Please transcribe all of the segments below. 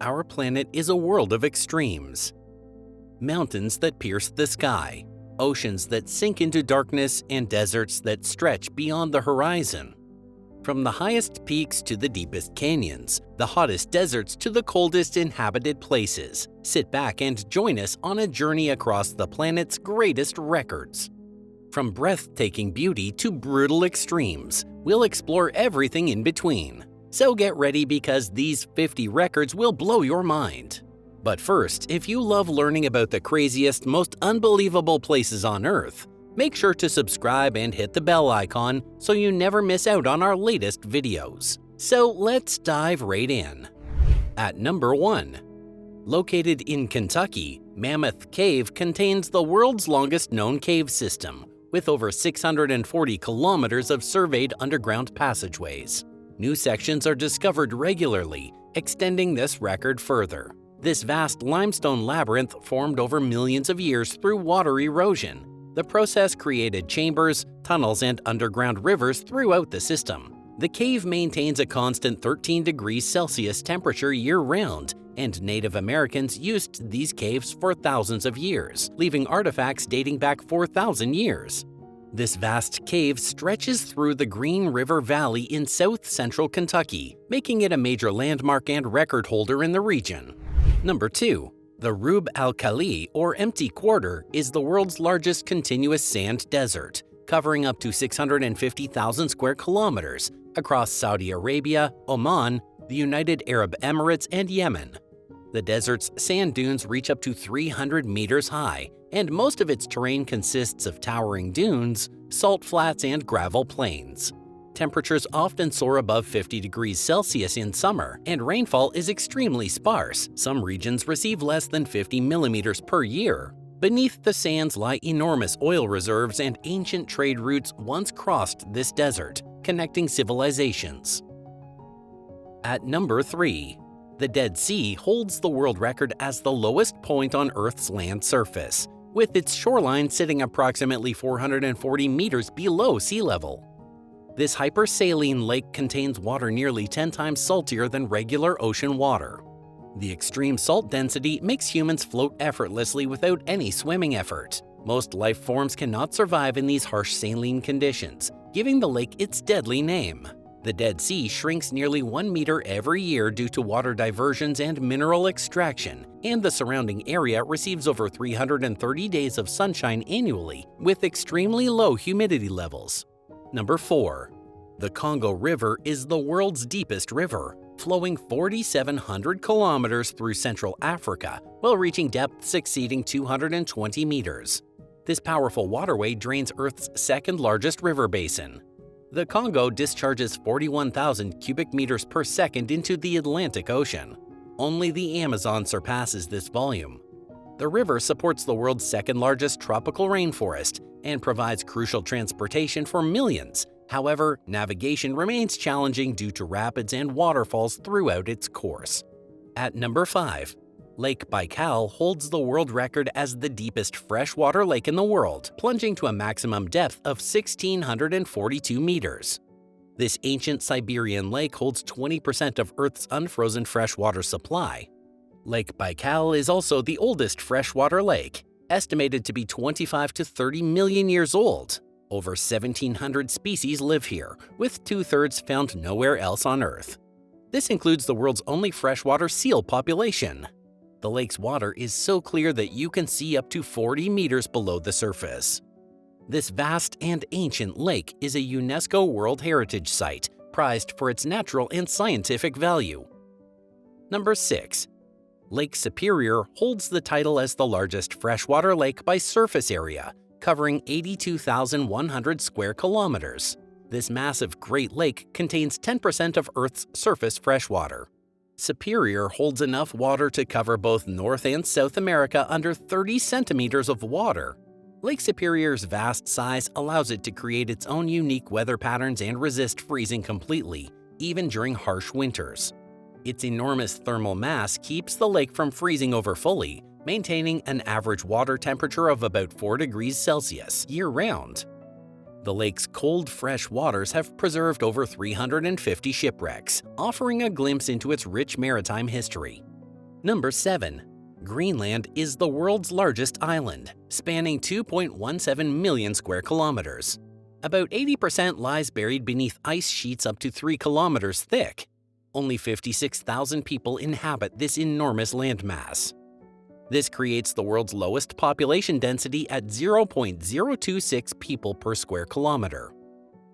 our planet is a world of extremes. Mountains that pierce the sky, oceans that sink into darkness, and deserts that stretch beyond the horizon. From the highest peaks to the deepest canyons, the hottest deserts to the coldest inhabited places, sit back and join us on a journey across the planet's greatest records. From breathtaking beauty to brutal extremes, we'll explore everything in between. So get ready because these 50 records will blow your mind. But first, if you love learning about the craziest, most unbelievable places on Earth, make sure to subscribe and hit the bell icon so you never miss out on our latest videos. So let's dive right in. At number 1. Located in Kentucky, Mammoth Cave contains the world's longest known cave system, with over 640 kilometers of surveyed underground passageways. New sections are discovered regularly, extending this record further. This vast limestone labyrinth formed over millions of years through water erosion. The process created chambers, tunnels, and underground rivers throughout the system. The cave maintains a constant 13 degrees Celsius temperature year-round, and Native Americans used these caves for thousands of years, leaving artifacts dating back 4,000 years. This vast cave stretches through the Green River Valley in south-central Kentucky, making it a major landmark and record holder in the region. Number 2. The Rub al-Khali, or Empty Quarter, is the world's largest continuous sand desert, covering up to 650,000 square kilometers across Saudi Arabia, Oman, the United Arab Emirates, and Yemen. The desert's sand dunes reach up to 300 meters high, and most of its terrain consists of towering dunes, salt flats, and gravel plains. Temperatures often soar above 50 degrees Celsius in summer, and rainfall is extremely sparse. Some regions receive less than 50 millimeters per year. Beneath the sands lie enormous oil reserves, and ancient trade routes once crossed this desert, connecting civilizations. At number 3. The Dead Sea holds the world record as the lowest point on Earth's land surface, with its shoreline sitting approximately 440 meters below sea level. This hypersaline lake contains water nearly 10 times saltier than regular ocean water. The extreme salt density makes humans float effortlessly without any swimming effort. Most life forms cannot survive in these harsh saline conditions, giving the lake its deadly name. The Dead Sea shrinks nearly 1 meter every year due to water diversions and mineral extraction, and the surrounding area receives over 330 days of sunshine annually, with extremely low humidity levels. Number 4. The Congo River is the world's deepest river, flowing 4,700 kilometers through Central Africa while reaching depths exceeding 220 meters. This powerful waterway drains Earth's second-largest river basin. The Congo discharges 41,000 cubic meters per second into the Atlantic Ocean. Only the Amazon surpasses this volume. The river supports the world's second-largest tropical rainforest and provides crucial transportation for millions. However, navigation remains challenging due to rapids and waterfalls throughout its course. At number 5. Lake Baikal holds the world record as the deepest freshwater lake in the world, plunging to a maximum depth of 1,642 meters. This ancient Siberian lake holds 20% of Earth's unfrozen freshwater supply. Lake Baikal is also the oldest freshwater lake, estimated to be 25 to 30 million years old. Over 1,700 species live here, with 2/3 found nowhere else on Earth. This includes the world's only freshwater seal population. The lake's water is so clear that you can see up to 40 meters below the surface. This vast and ancient lake is a UNESCO World Heritage Site, prized for its natural and scientific value. Number 6. Lake Superior holds the title as the largest freshwater lake by surface area, covering 82,100 square kilometers. This massive Great Lake contains 10% of Earth's surface freshwater. Superior holds enough water to cover both North and South America under 30 centimeters of water. Lake Superior's vast size allows it to create its own unique weather patterns and resist freezing completely, even during harsh winters. Its enormous thermal mass keeps the lake from freezing over fully, maintaining an average water temperature of about 4 degrees Celsius year-round. The lake's cold, fresh waters have preserved over 350 shipwrecks, offering a glimpse into its rich maritime history. Number 7. Greenland is the world's largest island, spanning 2.17 million square kilometers. About 80% lies buried beneath ice sheets up to 3 kilometers thick. Only 56,000 people inhabit this enormous landmass. This creates the world's lowest population density at 0.026 people per square kilometer.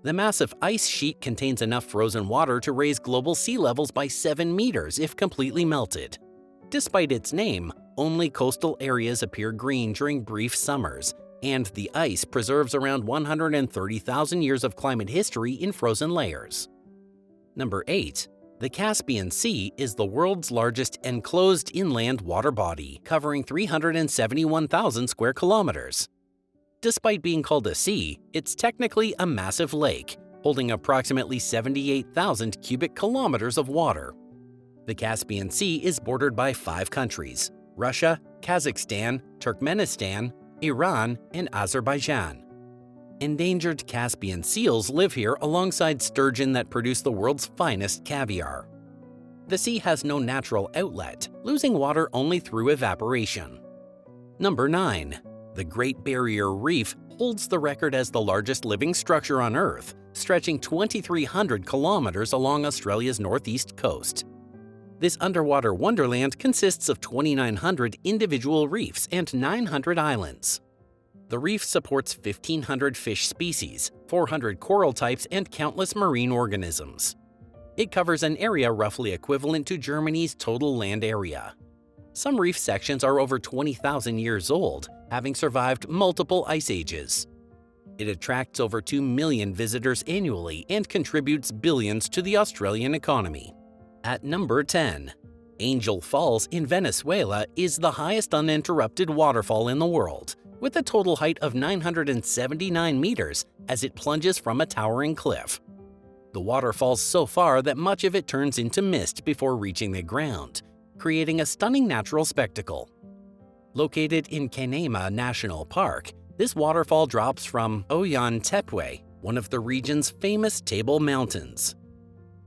The massive ice sheet contains enough frozen water to raise global sea levels by 7 meters if completely melted. Despite its name, only coastal areas appear green during brief summers, and the ice preserves around 130,000 years of climate history in frozen layers. Number 8. The Caspian Sea is the world's largest enclosed inland water body, covering 371,000 square kilometers. Despite being called a sea, it's technically a massive lake, holding approximately 78,000 cubic kilometers of water. The Caspian Sea is bordered by 5 countries: Russia, Kazakhstan, Turkmenistan, Iran, and Azerbaijan. Endangered Caspian seals live here alongside sturgeon that produce the world's finest caviar. The sea has no natural outlet, losing water only through evaporation. Number 9. The Great Barrier Reef holds the record as the largest living structure on Earth, stretching 2,300 kilometers along Australia's northeast coast. This underwater wonderland consists of 2,900 individual reefs and 900 islands. The reef supports 1,500 fish species, 400 coral types, and countless marine organisms. It covers an area roughly equivalent to Germany's total land area. Some reef sections are over 20,000 years old, having survived multiple ice ages. It attracts over 2 million visitors annually and contributes billions to the Australian economy. At number 10. Angel Falls in Venezuela is the highest uninterrupted waterfall in the world, with a total height of 979 meters as it plunges from a towering cliff. The water falls so far that much of it turns into mist before reaching the ground, creating a stunning natural spectacle. Located in Canaima National Park, this waterfall drops from Ollantaytambo, one of the region's famous Table Mountains.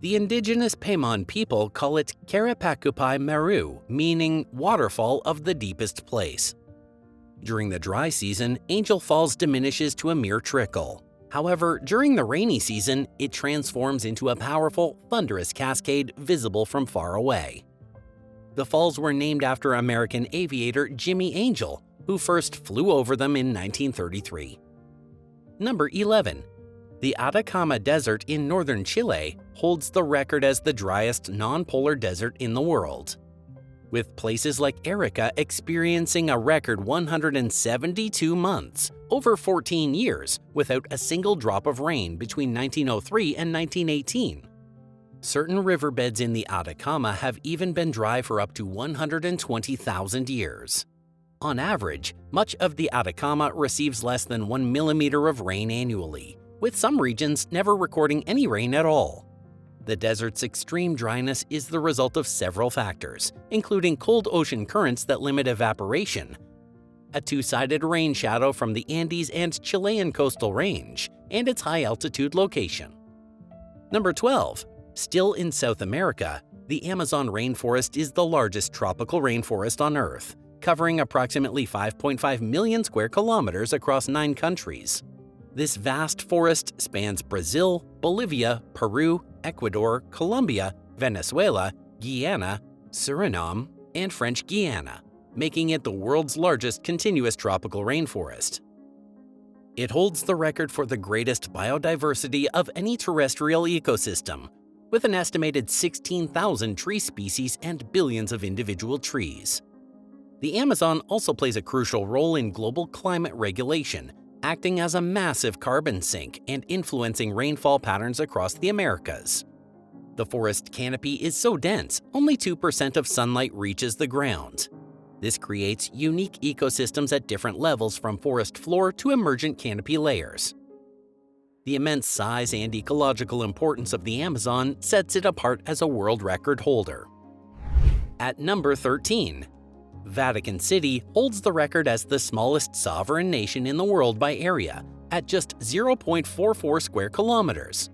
The indigenous Paimon people call it Karapakupai Meru, meaning waterfall of the deepest place. During the dry season, Angel Falls diminishes to a mere trickle. However, during the rainy season, it transforms into a powerful, thunderous cascade visible from far away. The falls were named after American aviator Jimmy Angel, who first flew over them in 1933. Number 11. The Atacama Desert in northern Chile holds the record as the driest non-polar desert in the world, with places like Arica experiencing a record 172 months, over 14 years, without a single drop of rain between 1903 and 1918. Certain riverbeds in the Atacama have even been dry for up to 120,000 years. On average, much of the Atacama receives less than 1 millimeter of rain annually, with some regions never recording any rain at all. The desert's extreme dryness is the result of several factors, including cold ocean currents that limit evaporation, a two-sided rain shadow from the Andes and Chilean coastal range, and its high-altitude location. Number 12. Still in South America, the Amazon rainforest is the largest tropical rainforest on Earth, covering approximately 5.5 million square kilometers across 9 countries. This vast forest spans Brazil, Bolivia, Peru, Ecuador, Colombia, Venezuela, Guyana, Suriname, and French Guiana, making it the world's largest continuous tropical rainforest. It holds the record for the greatest biodiversity of any terrestrial ecosystem, with an estimated 16,000 tree species and billions of individual trees. The Amazon also plays a crucial role in global climate regulation, acting as a massive carbon sink and influencing rainfall patterns across the Americas. The forest canopy is so dense, only 2% of sunlight reaches the ground. This creates unique ecosystems at different levels from forest floor to emergent canopy layers. The immense size and ecological importance of the Amazon sets it apart as a world record holder. At number 13. Vatican City holds the record as the smallest sovereign nation in the world by area, at just 0.44 square kilometers.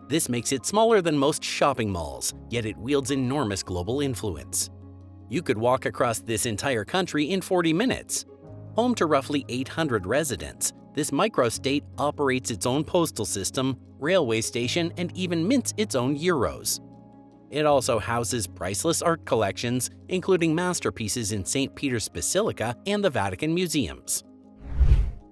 This makes it smaller than most shopping malls, yet it wields enormous global influence. You could walk across this entire country in 40 minutes. Home to roughly 800 residents, this microstate operates its own postal system, railway station, and even mints its own euros. It also houses priceless art collections, including masterpieces in St. Peter's Basilica and the Vatican Museums.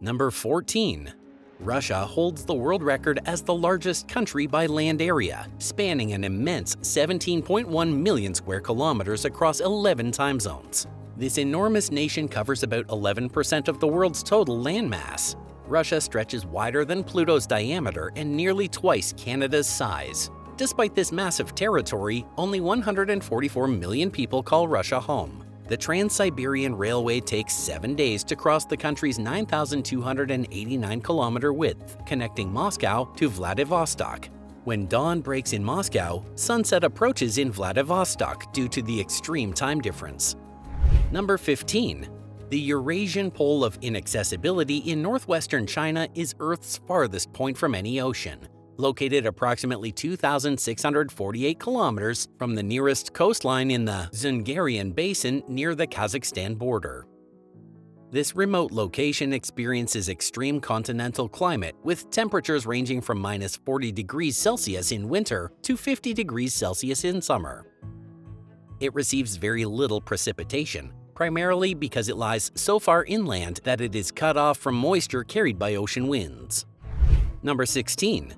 Number 14. Russia holds the world record as the largest country by land area, spanning an immense 17.1 million square kilometers across 11 time zones. This enormous nation covers about 11% of the world's total landmass. Russia stretches wider than Pluto's diameter and nearly twice Canada's size. Despite this massive territory, only 144 million people call Russia home. The Trans-Siberian Railway takes 7 days to cross the country's 9,289-kilometer width, connecting Moscow to Vladivostok. When dawn breaks in Moscow, sunset approaches in Vladivostok due to the extreme time difference. Number 15. The Eurasian Pole of Inaccessibility in northwestern China is Earth's farthest point from any ocean, located approximately 2,648 kilometers from the nearest coastline in the Zungarian Basin near the Kazakhstan border. This remote location experiences extreme continental climate with temperatures ranging from minus 40 degrees Celsius in winter to 50 degrees Celsius in summer. It receives very little precipitation, primarily because it lies so far inland that it is cut off from moisture carried by ocean winds. Number 16.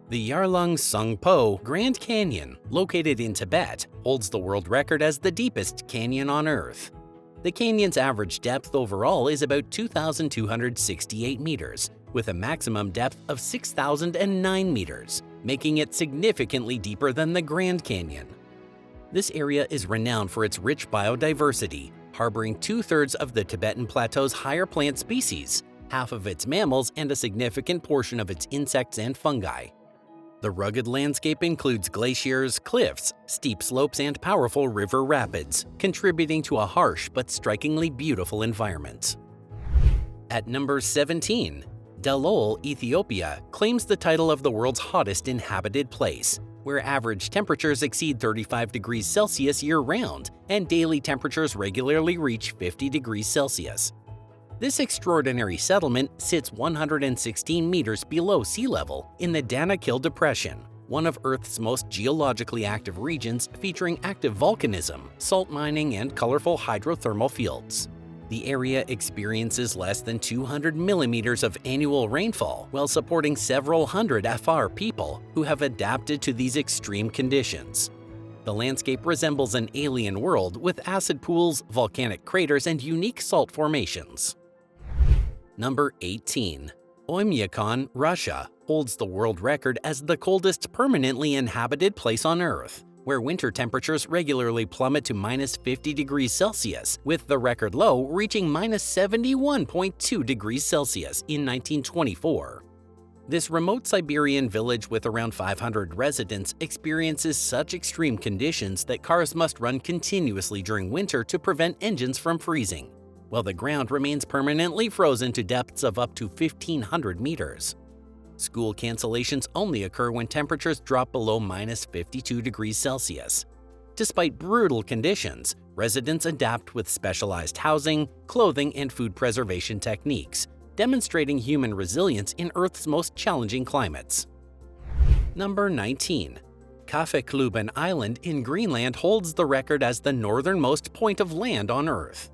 The Yarlung Tsangpo Grand Canyon, located in Tibet, holds the world record as the deepest canyon on Earth. The canyon's average depth overall is about 2,268 meters, with a maximum depth of 6,009 meters, making it significantly deeper than the Grand Canyon. This area is renowned for its rich biodiversity, harboring 2/3 of the Tibetan Plateau's higher plant species, half of its mammals, and a significant portion of its insects and fungi. The rugged landscape includes glaciers, cliffs, steep slopes, and powerful river rapids, contributing to a harsh but strikingly beautiful environment. At number 17, Dalol, Ethiopia, claims the title of the world's hottest inhabited place, where average temperatures exceed 35 degrees Celsius year-round and daily temperatures regularly reach 50 degrees Celsius. This extraordinary settlement sits 116 meters below sea level in the Danakil Depression, one of Earth's most geologically active regions featuring active volcanism, salt mining, and colorful hydrothermal fields. The area experiences less than 200 millimeters of annual rainfall while supporting several hundred Afar people who have adapted to these extreme conditions. The landscape resembles an alien world with acid pools, volcanic craters, and unique salt formations. Number 18. Oymyakon, Russia, holds the world record as the coldest permanently inhabited place on Earth, where winter temperatures regularly plummet to minus 50 degrees Celsius, with the record low reaching minus 71.2 degrees Celsius in 1924. This remote Siberian village with around 500 residents experiences such extreme conditions that cars must run continuously during winter to prevent engines from freezing, while the ground remains permanently frozen to depths of up to 1,500 meters. School cancellations only occur when temperatures drop below minus 52 degrees Celsius. Despite brutal conditions, residents adapt with specialized housing, clothing, and food preservation techniques, demonstrating human resilience in Earth's most challenging climates. Number 19. Kaffeklubben Island in Greenland holds the record as the northernmost point of land on Earth.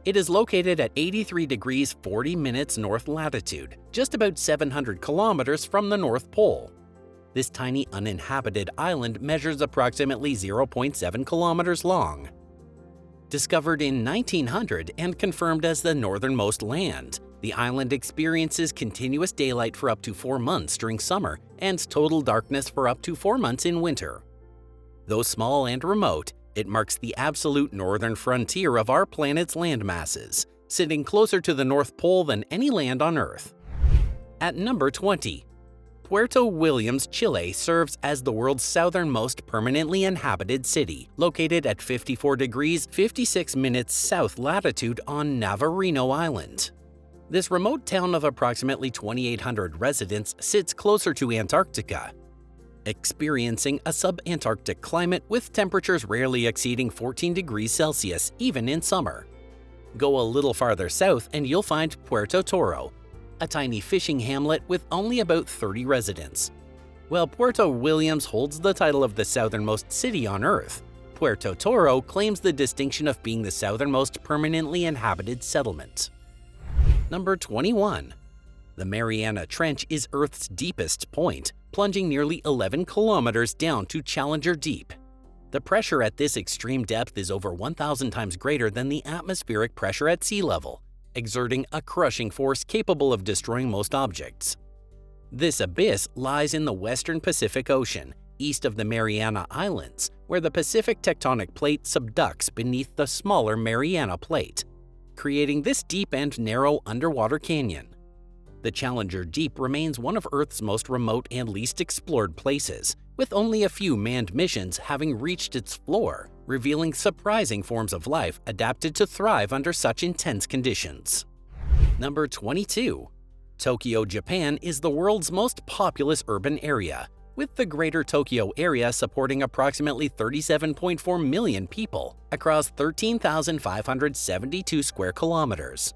It is located at 83 degrees 40 minutes north latitude, just about 700 kilometers from the North Pole. This tiny uninhabited island measures approximately 0.7 kilometers long. Discovered in 1900 and confirmed as the northernmost land, the island experiences continuous daylight for up to 4 months during summer and total darkness for up to 4 months in winter. Though small and remote, it marks the absolute northern frontier of our planet's landmasses, sitting closer to the North Pole than any land on Earth. At number 20, Puerto Williams, Chile serves as the world's southernmost permanently inhabited city, located at 54 degrees 56 minutes south latitude on Navarino Island. This remote town of approximately 2,800 residents sits closer to Antarctica. experiencing a subantarctic climate with temperatures rarely exceeding 14 degrees Celsius even in summer. Go a little farther south and you'll find Puerto Toro, a tiny fishing hamlet with only about 30 residents. While Puerto Williams holds the title of the southernmost city on Earth, Puerto Toro claims the distinction of being the southernmost permanently inhabited settlement. Number 21. The Mariana Trench is Earth's deepest point, plunging nearly 11 kilometers down to Challenger Deep. The pressure at this extreme depth is over 1,000 times greater than the atmospheric pressure at sea level, exerting a crushing force capable of destroying most objects. This abyss lies in the western Pacific Ocean, east of the Mariana Islands, where the Pacific tectonic plate subducts beneath the smaller Mariana Plate, creating this deep and narrow underwater canyon. The Challenger Deep remains one of Earth's most remote and least explored places, with only a few manned missions having reached its floor, revealing surprising forms of life adapted to thrive under such intense conditions. Number 22. Tokyo, Japan is the world's most populous urban area, with the Greater Tokyo area supporting approximately 37.4 million people across 13,572 square kilometers.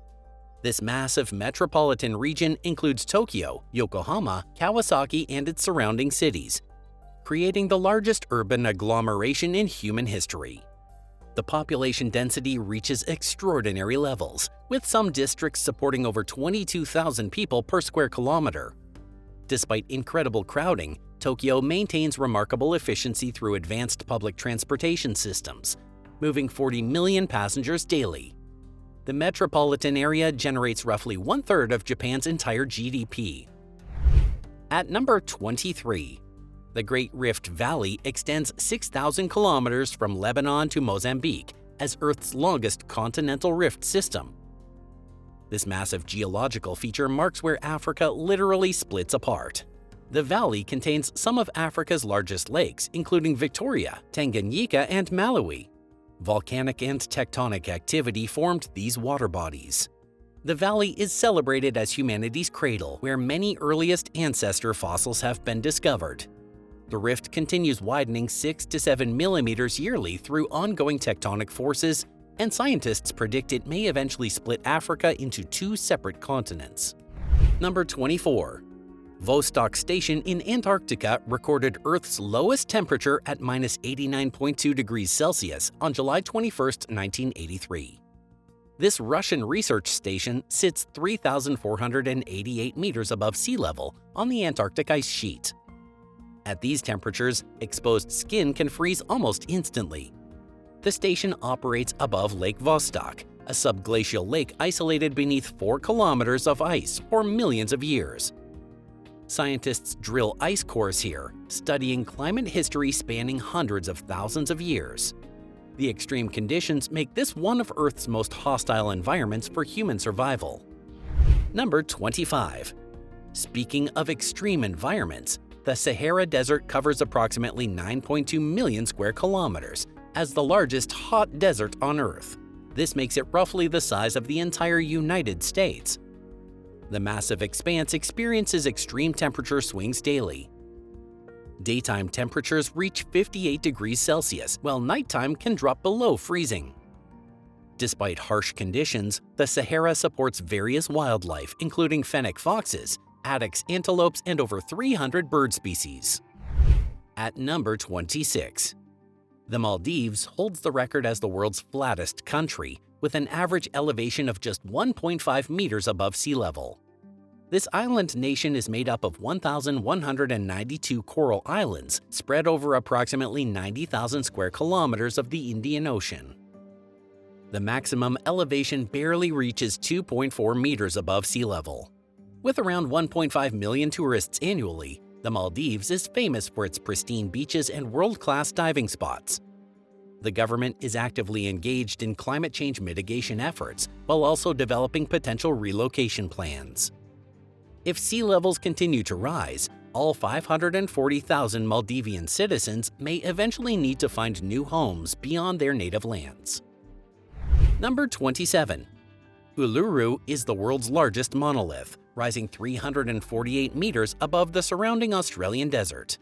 This massive metropolitan region includes Tokyo, Yokohama, Kawasaki, and its surrounding cities, creating the largest urban agglomeration in human history. The population density reaches extraordinary levels, with some districts supporting over 22,000 people per square kilometer. Despite incredible crowding, Tokyo maintains remarkable efficiency through advanced public transportation systems, moving 40 million passengers daily. The metropolitan area generates roughly one-third of Japan's entire GDP. At number 23. The Great Rift Valley extends 6,000 kilometers from Lebanon to Mozambique as Earth's longest continental rift system. This massive geological feature marks where Africa literally splits apart. The valley contains some of Africa's largest lakes, including Victoria, Tanganyika, and Malawi. Volcanic and tectonic activity formed these water bodies. The valley is celebrated as humanity's cradle, where many earliest ancestor fossils have been discovered. The rift continues widening 6 to 7 millimeters yearly through ongoing tectonic forces, and scientists predict it may eventually split Africa into two separate continents. Number 24. Vostok Station in Antarctica recorded Earth's lowest temperature at -89.2 degrees Celsius on July 21, 1983. This Russian research station sits 3,488 meters above sea level on the Antarctic ice sheet. At these temperatures, exposed skin can freeze almost instantly. The station operates above Lake Vostok, a subglacial lake isolated beneath 4 kilometers of ice for millions of years. Scientists drill ice cores here, studying climate history spanning hundreds of thousands of years. The extreme conditions make this one of Earth's most hostile environments for human survival. Number 25. Speaking of extreme environments, the Sahara Desert covers approximately 9.2 million square kilometers, as the largest hot desert on Earth. This makes it roughly the size of the entire United States. The massive expanse experiences extreme temperature swings daily. Daytime temperatures reach 58 degrees Celsius, while nighttime can drop below freezing. Despite harsh conditions, the Sahara supports various wildlife, including fennec foxes, addax antelopes, and over 300 bird species. At number 26. The Maldives holds the record as the world's flattest country, with an average elevation of just 1.5 meters above sea level. This island nation is made up of 1,192 coral islands spread over approximately 90,000 square kilometers of the Indian Ocean. The maximum elevation barely reaches 2.4 meters above sea level. With around 1.5 million tourists annually, the Maldives is famous for its pristine beaches and world-class diving spots. The government is actively engaged in climate change mitigation efforts while also developing potential relocation plans. If sea levels continue to rise, all 540,000 Maldivian citizens may eventually need to find new homes beyond their native lands. Number 27. Uluru is the world's largest monolith, rising 348 meters above the surrounding Australian desert.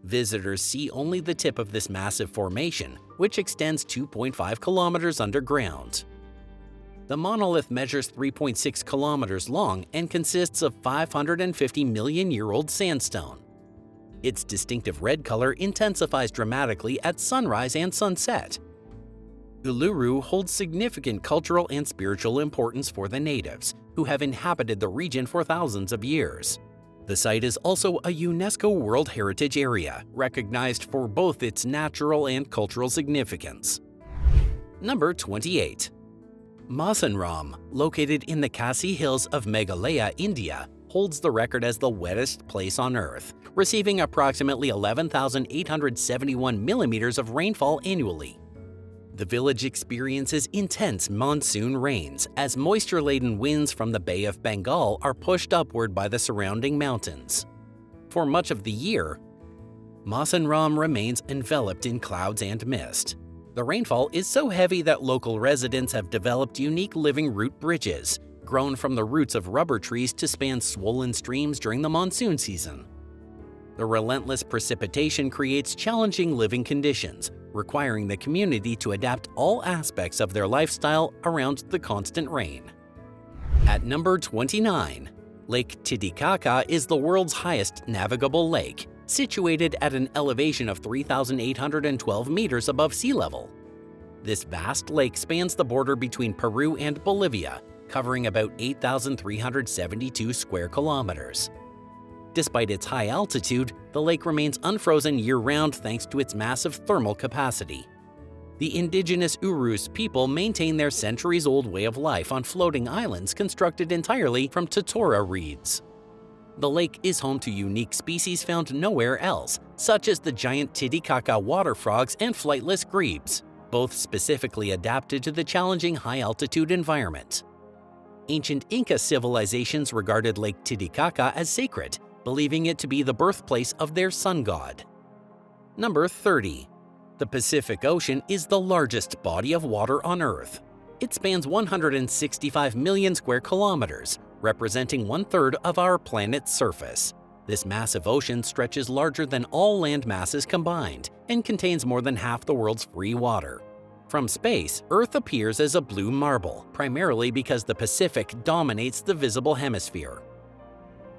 Visitors see only the tip of this massive formation, which extends 2.5 kilometers underground. The monolith measures 3.6 kilometers long and consists of 550 million-year-old sandstone. Its distinctive red color intensifies dramatically at sunrise and sunset. Uluru holds significant cultural and spiritual importance for the natives, who have inhabited the region for thousands of years. The site is also a UNESCO World Heritage Area, recognized for both its natural and cultural significance. Number 28. Mawsynram, located in the Khasi Hills of Meghalaya, India, holds the record as the wettest place on Earth, receiving approximately 11,871 millimeters of rainfall annually. The village experiences intense monsoon rains as moisture-laden winds from the Bay of Bengal are pushed upward by the surrounding mountains. For much of the year, Mawsynram remains enveloped in clouds and mist. The rainfall is so heavy that local residents have developed unique living root bridges, grown from the roots of rubber trees to span swollen streams during the monsoon season. The relentless precipitation creates challenging living conditions, requiring the community to adapt all aspects of their lifestyle around the constant rain. At number 29, Lake Titicaca is the world's highest navigable lake, situated at an elevation of 3,812 meters above sea level. This vast lake spans the border between Peru and Bolivia, covering about 8,372 square kilometers. Despite its high altitude, the lake remains unfrozen year-round thanks to its massive thermal capacity. The indigenous Urus people maintain their centuries-old way of life on floating islands constructed entirely from totora reeds. The lake is home to unique species found nowhere else, such as the giant Titicaca water frogs and flightless grebes, both specifically adapted to the challenging high-altitude environment. Ancient Inca civilizations regarded Lake Titicaca as sacred, believing it to be the birthplace of their sun god. Number 30. The Pacific Ocean is the largest body of water on Earth. It spans 165 million square kilometers, representing 1/3 of our planet's surface. This massive ocean stretches larger than all land masses combined and contains more than half the world's free water. From space, Earth appears as a blue marble, primarily because the Pacific dominates the visible hemisphere.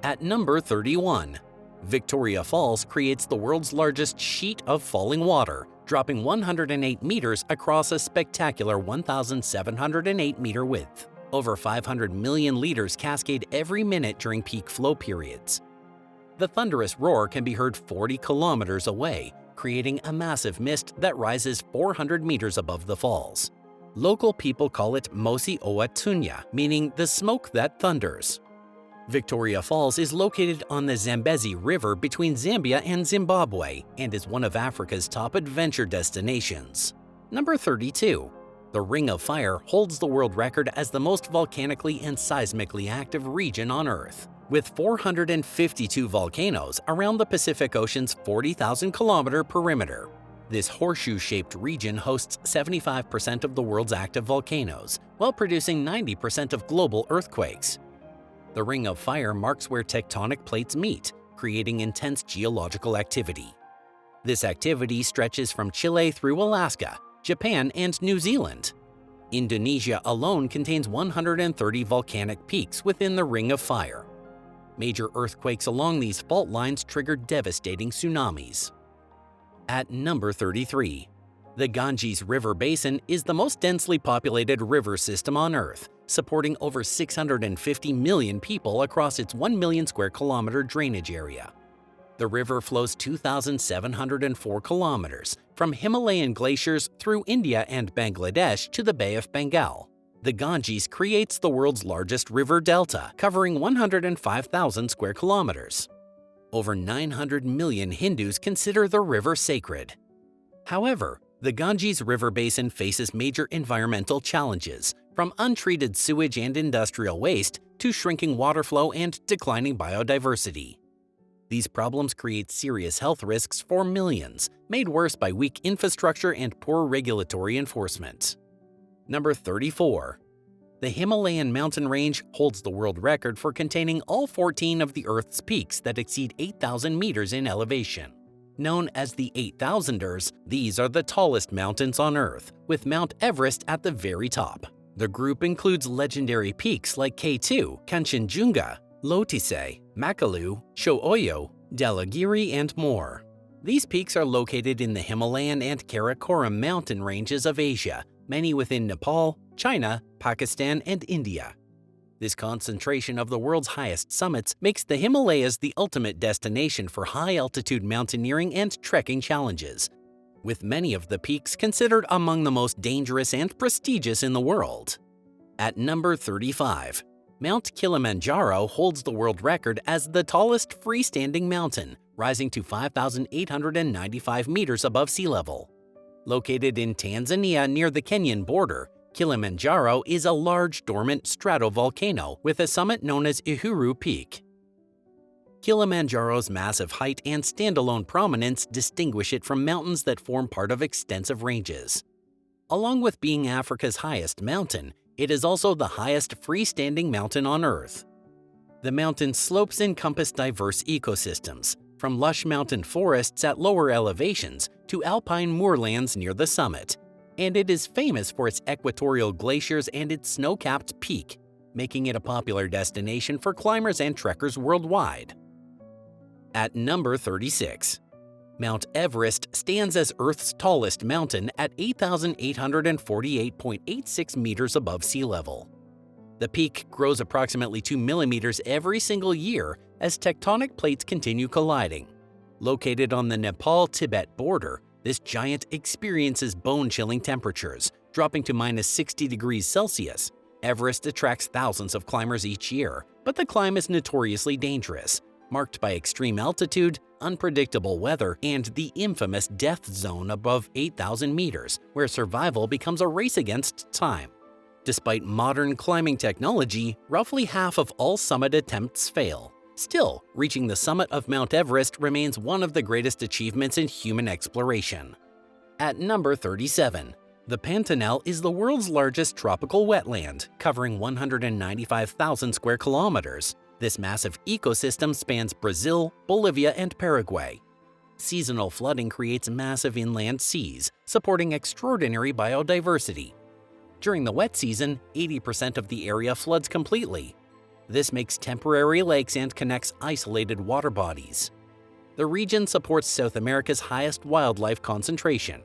At number 31, Victoria Falls creates the world's largest sheet of falling water, dropping 108 meters across a spectacular 1,708-meter width. Over 500 million liters cascade every minute during peak flow periods. The thunderous roar can be heard 40 kilometers away, creating a massive mist that rises 400 meters above the falls. Local people call it Mosi Oa Tunya, meaning the smoke that thunders. Victoria Falls is located on the Zambezi River between Zambia and Zimbabwe and is one of Africa's top adventure destinations. Number 32. The Ring of Fire holds the world record as the most volcanically and seismically active region on Earth, with 452 volcanoes around the Pacific Ocean's 40,000-kilometer perimeter. This horseshoe-shaped region hosts 75% of the world's active volcanoes, while producing 90% of global earthquakes. The Ring of Fire marks where tectonic plates meet, creating intense geological activity. This activity stretches from Chile through Alaska, Japan, and New Zealand. Indonesia alone contains 130 volcanic peaks within the Ring of Fire. Major earthquakes along these fault lines triggered devastating tsunamis. At number 33. The Ganges River Basin is the most densely populated river system on Earth, supporting over 650 million people across its 1 million square kilometer drainage area. The river flows 2,704 kilometers from Himalayan glaciers through India and Bangladesh to the Bay of Bengal. The Ganges creates the world's largest river delta, covering 105,000 square kilometers. Over 900 million Hindus consider the river sacred. However, the Ganges River Basin faces major environmental challenges, from untreated sewage and industrial waste to shrinking water flow and declining biodiversity. These problems create serious health risks for millions, made worse by weak infrastructure and poor regulatory enforcement. Number 34. The Himalayan mountain range holds the world record for containing all 14 of the Earth's peaks that exceed 8,000 meters in elevation. Known as the 8,000ers, these are the tallest mountains on Earth, with Mount Everest at the very top. The group includes legendary peaks like K2, Kanchenjunga, Lhotse, Makalu, Shooyo, Dhaulagiri, and more. These peaks are located in the Himalayan and Karakoram mountain ranges of Asia, many within Nepal, China, Pakistan, and India. This concentration of the world's highest summits makes the Himalayas the ultimate destination for high-altitude mountaineering and trekking challenges, with many of the peaks considered among the most dangerous and prestigious in the world. At number 35, Mount Kilimanjaro holds the world record as the tallest freestanding mountain, rising to 5,895 meters above sea level. Located in Tanzania near the Kenyan border, Kilimanjaro is a large dormant stratovolcano with a summit known as Uhuru Peak. Kilimanjaro's massive height and standalone prominence distinguish it from mountains that form part of extensive ranges. Along with being Africa's highest mountain, it is also the highest freestanding mountain on Earth. The mountain's slopes encompass diverse ecosystems, from lush mountain forests at lower elevations to alpine moorlands near the summit, and it is famous for its equatorial glaciers and its snow-capped peak, making it a popular destination for climbers and trekkers worldwide. At number 36, Mount Everest stands as Earth's tallest mountain at 8,848.86 meters above sea level. The peak grows approximately 2 millimeters every single year as tectonic plates continue colliding. Located on the Nepal-Tibet border, this giant experiences bone-chilling temperatures, dropping to -60 degrees Celsius. Everest attracts thousands of climbers each year, but the climb is notoriously dangerous, marked by extreme altitude, unpredictable weather, and the infamous death zone above 8,000 meters, where survival becomes a race against time. Despite modern climbing technology, roughly half of all summit attempts fail. Still, reaching the summit of Mount Everest remains one of the greatest achievements in human exploration. At number 37, the Pantanal is the world's largest tropical wetland, covering 195,000 square kilometers. This massive ecosystem spans Brazil, Bolivia, and Paraguay. Seasonal flooding creates massive inland seas, supporting extraordinary biodiversity. During the wet season, 80% of the area floods completely. This makes temporary lakes and connects isolated water bodies. The region supports South America's highest wildlife concentration.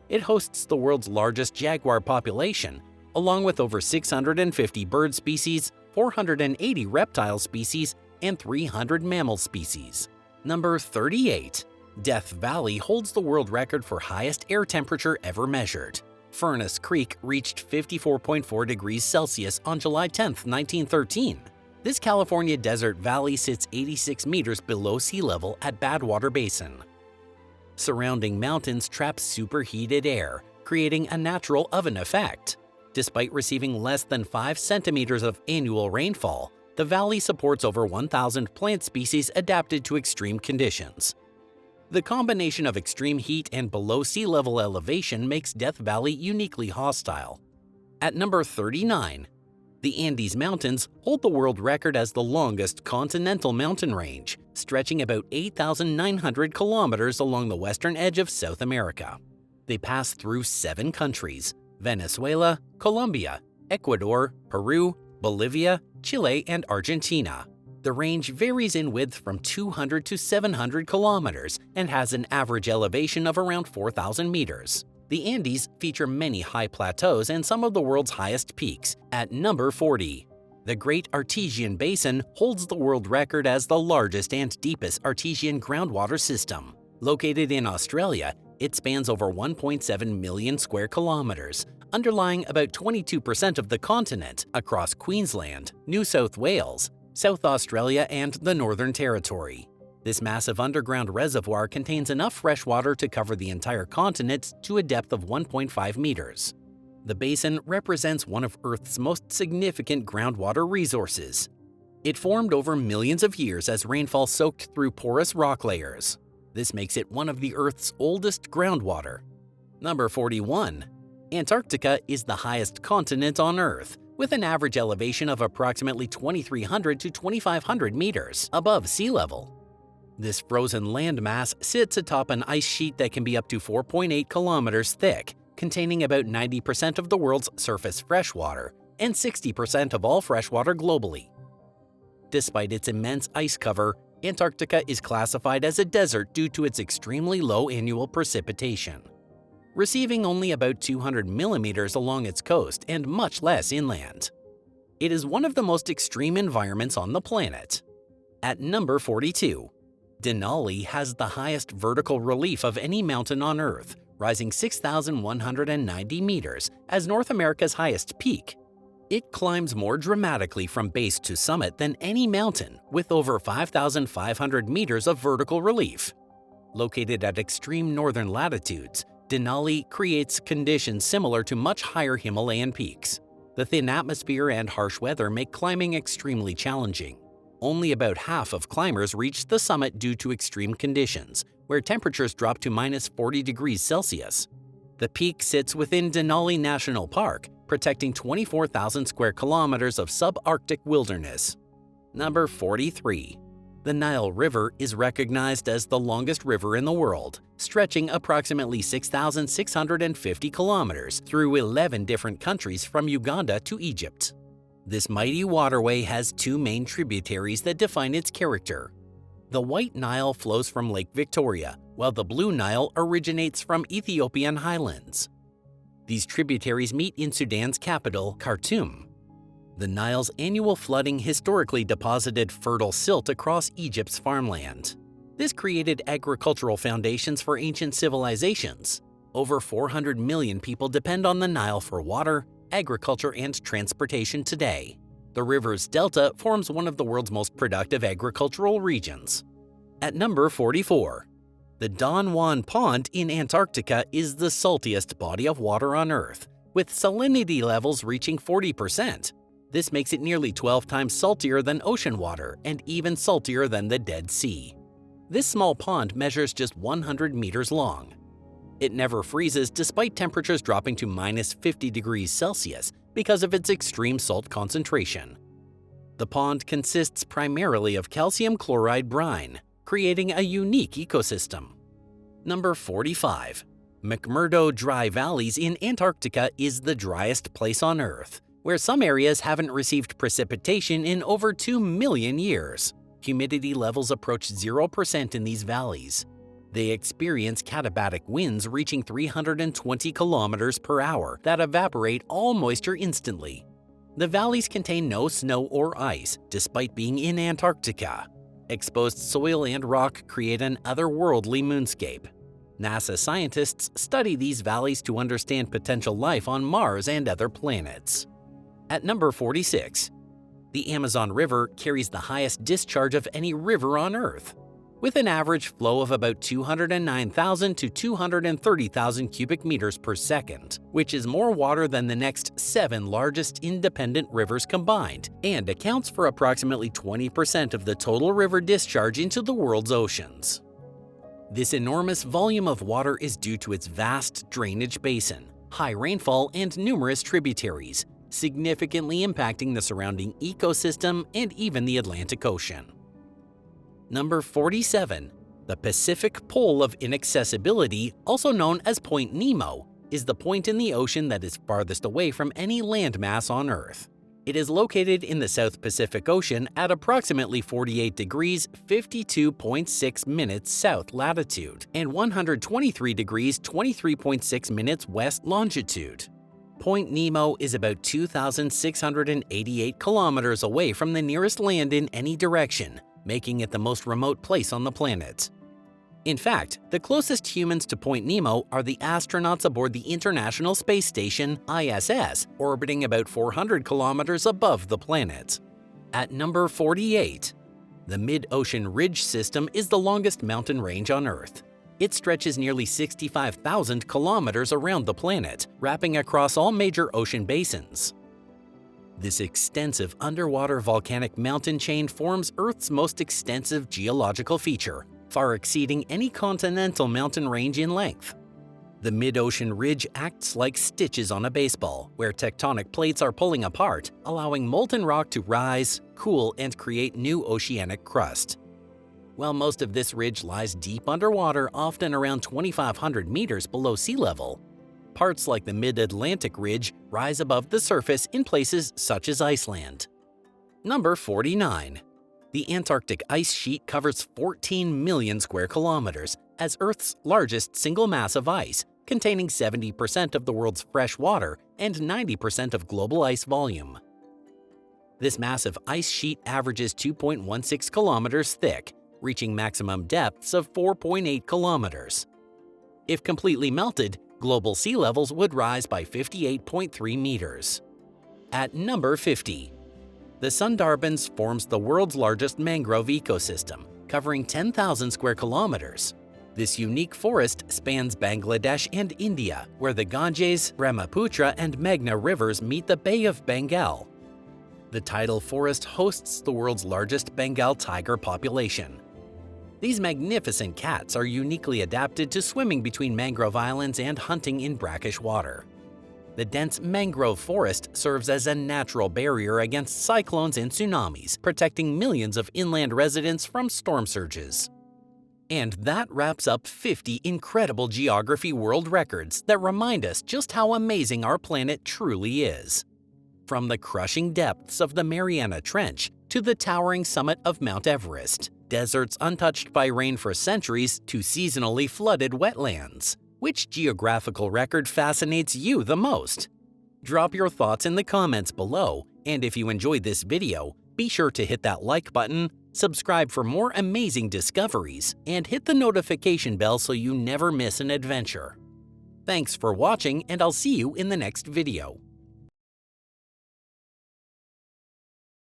It hosts the world's largest jaguar population, along with over 650 bird species, 480 reptile species, and 300 mammal species. Number 38. Death Valley holds the world record for highest air temperature ever measured. Furnace Creek reached 54.4 degrees Celsius on July 10, 1913. This California desert valley sits 86 meters below sea level at Badwater Basin. Surrounding mountains trap superheated air, creating a natural oven effect. Despite receiving less than 5 centimeters of annual rainfall, the valley supports over 1,000 plant species adapted to extreme conditions. The combination of extreme heat and below sea level elevation makes Death Valley uniquely hostile. At number 39, the Andes Mountains hold the world record as the longest continental mountain range, stretching about 8,900 kilometers along the western edge of South America. They pass through 7 countries: Venezuela, Colombia, Ecuador, Peru, Bolivia, Chile, and Argentina. The range varies in width from 200 to 700 kilometers and has an average elevation of around 4,000 meters. The Andes feature many high plateaus and some of the world's highest peaks. At number 40, the Great Artesian Basin holds the world record as the largest and deepest artesian groundwater system. Located in Australia, it spans over 1.7 million square kilometers, underlying about 22% of the continent across Queensland, New South Wales, South Australia, and the Northern Territory. This massive underground reservoir contains enough fresh water to cover the entire continent to a depth of 1.5 meters. The basin represents one of Earth's most significant groundwater resources. It formed over millions of years as rainfall soaked through porous rock layers. This makes it one of the Earth's oldest groundwater. Number 41. Antarctica is the highest continent on Earth, with an average elevation of approximately 2,300 to 2,500 meters above sea level. This frozen landmass sits atop an ice sheet that can be up to 4.8 kilometers thick, containing about 90% of the world's surface freshwater and 60% of all freshwater globally. Despite its immense ice cover, Antarctica is classified as a desert due to its extremely low annual precipitation, receiving only about 200 millimeters along its coast and much less inland. It is one of the most extreme environments on the planet. At number 42, Denali has the highest vertical relief of any mountain on Earth, rising 6,190 meters as North America's highest peak. It climbs more dramatically from base to summit than any mountain, with over 5,500 meters of vertical relief. Located at extreme northern latitudes, Denali creates conditions similar to much higher Himalayan peaks. The thin atmosphere and harsh weather make climbing extremely challenging. Only about half of climbers reach the summit due to extreme conditions, where temperatures drop to minus 40 degrees Celsius. The peak sits within Denali National Park, protecting 24,000 square kilometers of subarctic wilderness. Number 43. The Nile River is recognized as the longest river in the world, stretching approximately 6,650 kilometers through 11 different countries from Uganda to Egypt. This mighty waterway has two main tributaries that define its character. The White Nile flows from Lake Victoria, while the Blue Nile originates from Ethiopian highlands. These tributaries meet in Sudan's capital, Khartoum. The Nile's annual flooding historically deposited fertile silt across Egypt's farmland. This created agricultural foundations for ancient civilizations. Over 400 million people depend on the Nile for water, agriculture, and transportation today. The river's delta forms one of the world's most productive agricultural regions. At number 44. The Don Juan Pond in Antarctica is the saltiest body of water on Earth, with salinity levels reaching 40%. This makes it nearly 12 times saltier than ocean water and even saltier than the Dead Sea. This small pond measures just 100 meters long. It never freezes despite temperatures dropping to minus 50 degrees Celsius because of its extreme salt concentration. The pond consists primarily of calcium chloride brine, creating a unique ecosystem. Number 45. McMurdo Dry Valleys in Antarctica is the driest place on Earth, where some areas haven't received precipitation in over 2 million years. Humidity levels approach 0% in these valleys. They experience katabatic winds reaching 320 kilometers per hour that evaporate all moisture instantly. The valleys contain no snow or ice, despite being in Antarctica. Exposed soil and rock create an otherworldly moonscape. NASA scientists study these valleys to understand potential life on Mars and other planets. At number 46. The Amazon River carries the highest discharge of any river on Earth, with an average flow of about 209,000 to 230,000 cubic meters per second, which is more water than the next 7 largest independent rivers combined, and accounts for approximately 20% of the total river discharge into the world's oceans. This enormous volume of water is due to its vast drainage basin, high rainfall, and numerous tributaries, significantly impacting the surrounding ecosystem and even the Atlantic Ocean. Number 47. The Pacific Pole of Inaccessibility, also known as Point Nemo, is the point in the ocean that is farthest away from any landmass on Earth. It is located in the South Pacific Ocean at approximately 48 degrees 52.6 minutes south latitude and 123 degrees 23.6 minutes west longitude. Point Nemo is about 2,688 kilometers away from the nearest land in any direction, making it the most remote place on the planet. In fact, the closest humans to Point Nemo are the astronauts aboard the International Space Station (ISS), orbiting about 400 kilometers above the planet. At number 48. The Mid-Ocean Ridge System is the longest mountain range on Earth. It stretches nearly 65,000 kilometers around the planet, wrapping across all major ocean basins. This extensive underwater volcanic mountain chain forms Earth's most extensive geological feature, far exceeding any continental mountain range in length. The mid-ocean ridge acts like stitches on a baseball, where tectonic plates are pulling apart, allowing molten rock to rise, cool, and create new oceanic crust. While most of this ridge lies deep underwater, often around 2,500 meters below sea level, parts like the Mid-Atlantic Ridge rise above the surface in places such as Iceland. Number 49. The Antarctic ice sheet covers 14 million square kilometers as Earth's largest single mass of ice, containing 70% of the world's fresh water and 90% of global ice volume. This massive ice sheet averages 2.16 kilometers thick, reaching maximum depths of 4.8 kilometers. If completely melted, global sea levels would rise by 58.3 meters. At number 50. The Sundarbans forms the world's largest mangrove ecosystem, covering 10,000 square kilometers. This unique forest spans Bangladesh and India, where the Ganges, Brahmaputra, and Meghna rivers meet the Bay of Bengal. The tidal forest hosts the world's largest Bengal tiger population. These magnificent cats are uniquely adapted to swimming between mangrove islands and hunting in brackish water. The dense mangrove forest serves as a natural barrier against cyclones and tsunamis, protecting millions of inland residents from storm surges. And that wraps up 50 incredible geography world records that remind us just how amazing our planet truly is. From the crushing depths of the Mariana Trench to the towering summit of Mount Everest, deserts untouched by rain for centuries to seasonally flooded wetlands. Which geographical record fascinates you the most? Drop your thoughts in the comments below, and if you enjoyed this video, be sure to hit that like button, subscribe for more amazing discoveries, and hit the notification bell so you never miss an adventure. Thanks for watching, and I'll see you in the next video.